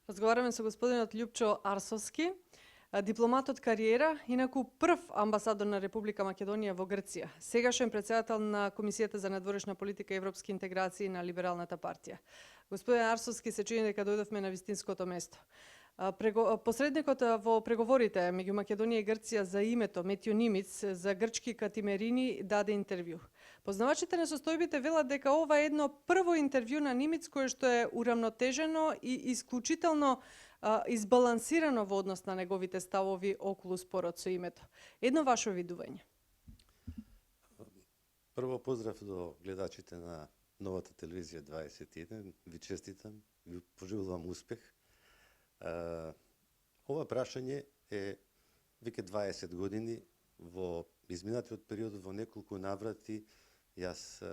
Разговараме со господинот Љупчо Арсовски, дипломат од кариера, инаку прв амбасадор на Република Македонија во Грција, сегашен председател на Комисијата за надворешна политика и европски интеграции на Либералната партија. Господин Арсовски, се чини дека дојдовме на вистинското место. Посредникот во преговорите меѓу Македонија и Грција за името Метјо Нимиц за грчки катимерини даде интервју. Познавачите на состојбите велат дека ова е едно прво интервју на Нимиц кое што е урамнотежено и исклучително избалансирано во однос на неговите ставови околу спорот со името. Едно ваше видување. Прво поздрав до гледачите на новата телевизија 21. Ви честитам, ви пожелувам успех. Ова прашање е веќе 20 години. Во изминатиот период во неколку наврати јас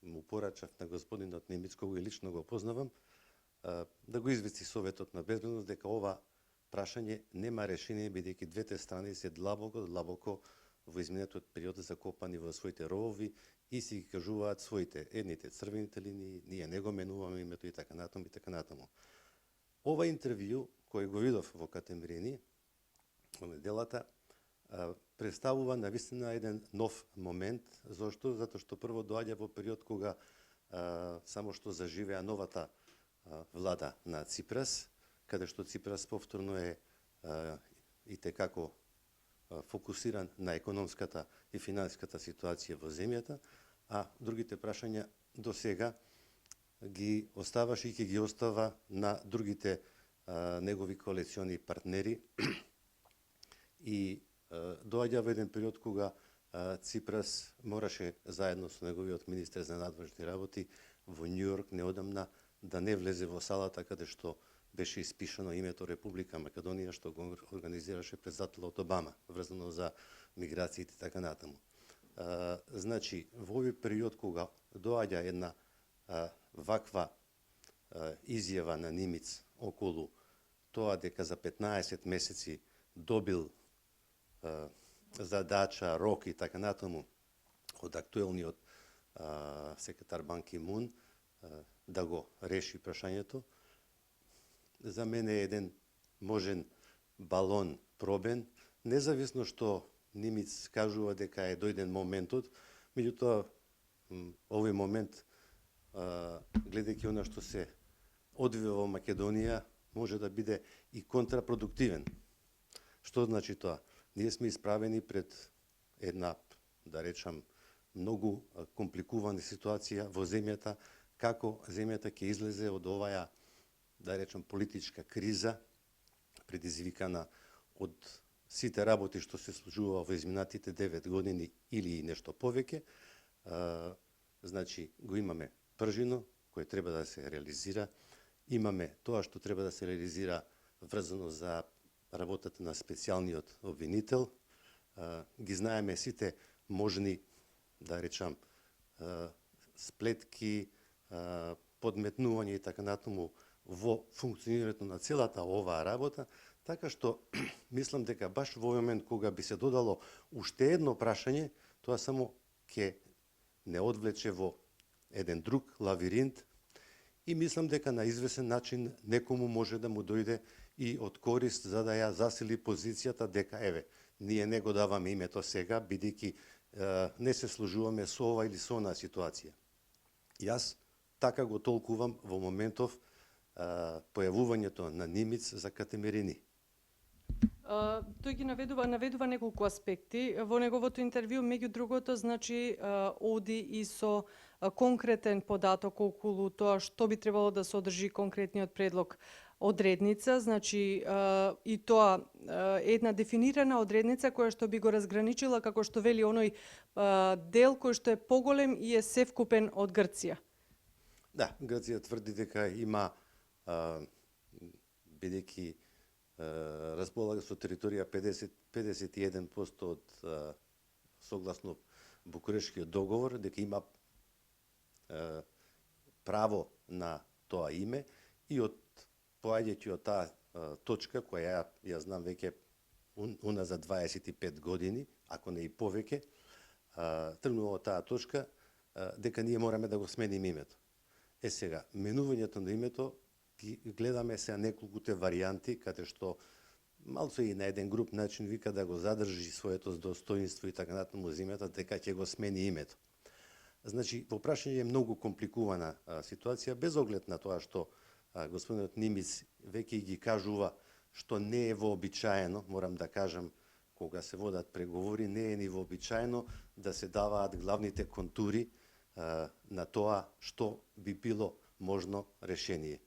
му порачав на господинот Нимиц, кога и лично го познавам, да го извести Советот на безбедност дека ова прашање нема решение, бидејќи двете страни се длабоко во изминатиот период закопани во своите ровови и си ги кажуваат своите едните црвените линии, ние не го менуваме името и така натаму. Ова интервју кој го видов во Катемирини во неделата представува навистина еден нов момент. Зошто? Затоа што прво доаѓа во период кога само што заживеа новата влада на Ципрас, каде што Ципрас повторно е и текако фокусиран на економската и финансиската ситуација во земјата, а другите прашања до сега ги оставаше и ќе ги остава на другите негови коалициони партнери. И доаѓа во еден период кога Ципрас мораше заедно со неговиот министер за надворешни работи во Њујорк неодамна да не влезе во салата каде што беше испишано името Република Македонија, што го организираше председателот Обама, врзано за миграциите и така натаму. Значи, во овој период кога доаѓа една ваква изјава на Нимиц околу тоа дека за 15 месеци добил задача, рок и така натаму од актуелниот секретар Бан Ки Мун да го реши прашањето, за мене е еден можен балон пробен, независно што Нимиц кажува дека е дојден моментот, меѓутоа овој момент, гледајќи она што се одвива во Македонија, може да биде и контрапродуктивен. Што значи тоа? Ние сме исправени пред една, да речам, многу компликувана ситуација во земјата, како земјата ќе излезе од оваа, да речам, политичка криза, предизвикана од сите работи што се случува во изминатите 9 години или и нешто повеќе. Значи, го имаме пржино, кој треба да се реализира, имаме тоа што треба да се реализира врзано за работата на специјалниот обвинител, ги знаеме сите можни, да речам, сплетки, подметнување и така натаму во функционирањето на целата оваа работа, така што мислам дека баш во момент кога би се додало уште едно прашање, тоа само ќе не одвлече во еден друг лавиринт и мислам дека на извесен начин некому може да му дојде и од корист за да ја засили позицијата дека еве, ние не го даваме името сега, бидејќи не се служуваме со ова или со онаа ситуација. Јас така го толкувам во моментов појавувањето на Нимиц за Катемирини. Тој ги наведува неколку аспекти. Во неговото интервју, меѓу другото, значи, оди и со конкретен податок околу тоа што би требало да содржи конкретниот предлог одредница, значи и тоа една дефинирана одредница која што би го разграничила, како што вели, оној дел кој што е поголем и е севкупен од Грција. Да, Грција тврди дека има, бидејќи располага со територија 51% од согласно Букурешкиот договор, дека има право на тоа име и од поаѓајќи од таа точка, која ја знам веќе уназад 25 години, ако не и повеќе, тргнува од таа точка, дека ние мораме да го смениме името. Сега, менувањето на името ги гледаме сега неколкуте варијанти, каде што малце и на еден груп начин вика да го задржи своето достоинство и така натаму земјата, дека ќе го смени името. Значи, во прашање е многу компликувана ситуација, без оглед на тоа што господинот Нимиц веќе ги кажува што не е вообичаено, морам да кажам, кога се водат преговори, не е ни вообичаено да се даваат главните контури на тоа што би било можно решение.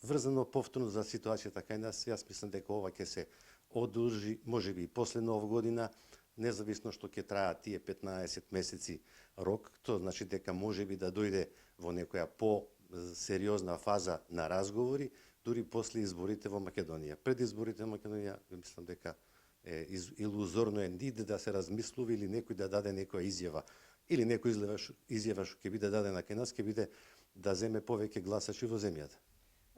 Врзано повторно за ситуацијата кај нас, јас мислам дека ова ќе се одржи, можеби и после Нова година, независно што ќе траат тие 15 месеци рок, тоа значи дека можеби да дојде во некоја по-сериозна фаза на разговори, дури после изборите во Македонија. Пред изборите во Македонија, мислам дека е илузорно е иде да се размислува или некој да даде некоја изјава, или некој изјава што ќе биде дадена кај нас, ќе биде да земе повеќе гласачи во земјата.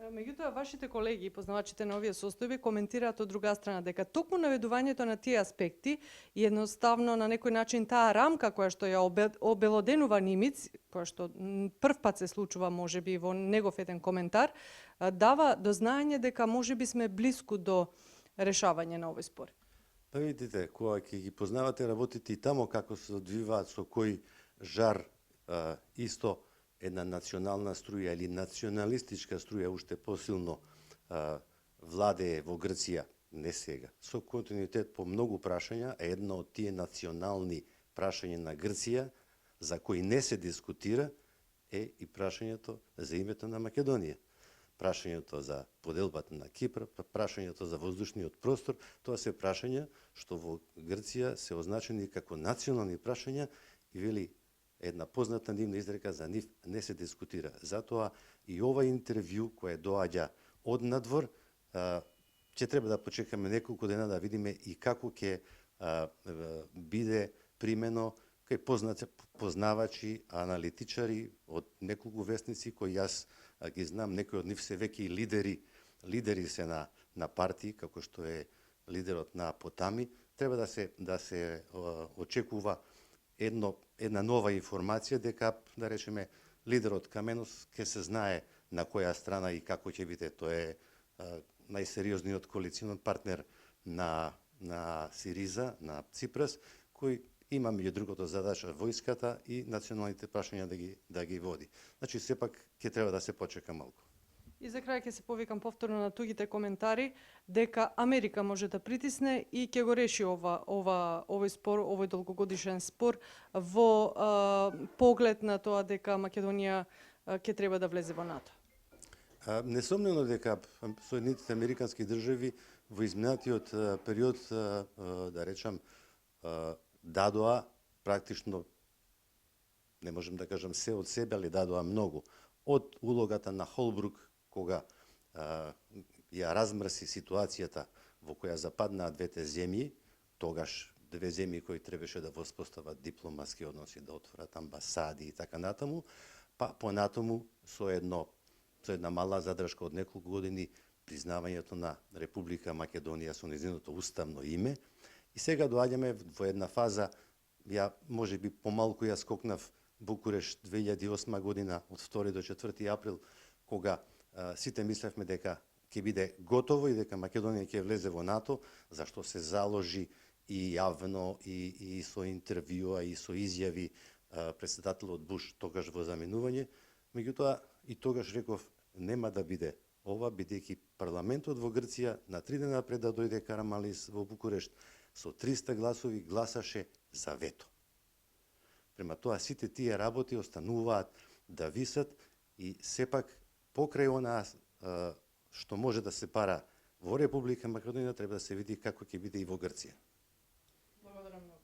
Меѓутоа, вашите колеги и познавачите на овие состојби коментираат од друга страна дека токму наведувањето на тие аспекти и едноставно на некој начин таа рамка која што ја обелоденува Нимиц, која што прв пат се случува можеби во негов еден коментар, дава до знаење дека можеби сме блиску до решавање на овој спор. Па видите, кога ќе ги познавате работите и тамо како се одвиваат, со кој жар исто една национална струја или националистичка струја уште посилно владее во Грција, не сега, со континуитет по многу прашања, а една од тие национални прашања на Грција, за кои не се дискутира, е и прашањето за името на Македонија. Прашањето за поделбата на Кипар, прашањето за воздушниот простор, тоа се прашања што во Грција се означени како национални прашања и вели една позната нивна изрека за нив не се дискутира. Затоа и ова интервју кое доаѓа од надвор, ќе треба да почекаме неколку дена да видиме и како ќе биде примено кај познавачи, аналитичари од неколку вестници кои јас ги знам, некои од нив се веќе и лидери се на партии, како што е лидерот на Потами. Треба да се очекува една нова информација дека, да речеме, лидерот Каменос ќе се знае на која страна и како ќе биде. Тој е најсериозниот коалицион партнер на Сириза, на Ципрас, кој има меѓу другото задача војската и националните прашања да ги води. Значи, сепак ќе треба да се почека малку. И за крај ќе се повикам повторно на тугите коментари дека Америка може да притисне и ќе го реши овој спор, овој долгогодишен спор во поглед на тоа дека Македонија ќе треба да влезе во НАТО. Несомнено дека Соединетите американски држави во изминатиот период, да речам, дадоа практично, не можем да кажам се од себе, али дадоа многу. Од улогата на Холбрук, кога ја размрси ситуацијата во која западнаа двете земји, тогаш две земји кои требаше да воспостават дипломатски односи, да отворат амбасади и така натаму, па понатаму со една мала задршка од неколку години признавањето на Република Македонија со нејзиното уставно име. И сега доаѓаме во една фаза, можеби помалку ја скокнав Букуреш 2008 година од 2 до 4 април, кога сите мислевме дека ќе биде готово и дека Македонија ќе влезе во НАТО, зашто се заложи и јавно и со интервјуа и со изјави претседателот Буш тогаш во заменување. Меѓутоа и тогаш реков нема да биде ова, бидејќи парламентот во Грција на 3 дена пред да дојде Карамалис во Букурешт со 300 гласови гласаше за вето. Према тоа сите тие работи остануваат да висат и сепак покрај онаа што може да се пара во Република Македонија треба да се види како ќе биде и во Грција. Благодарам многу.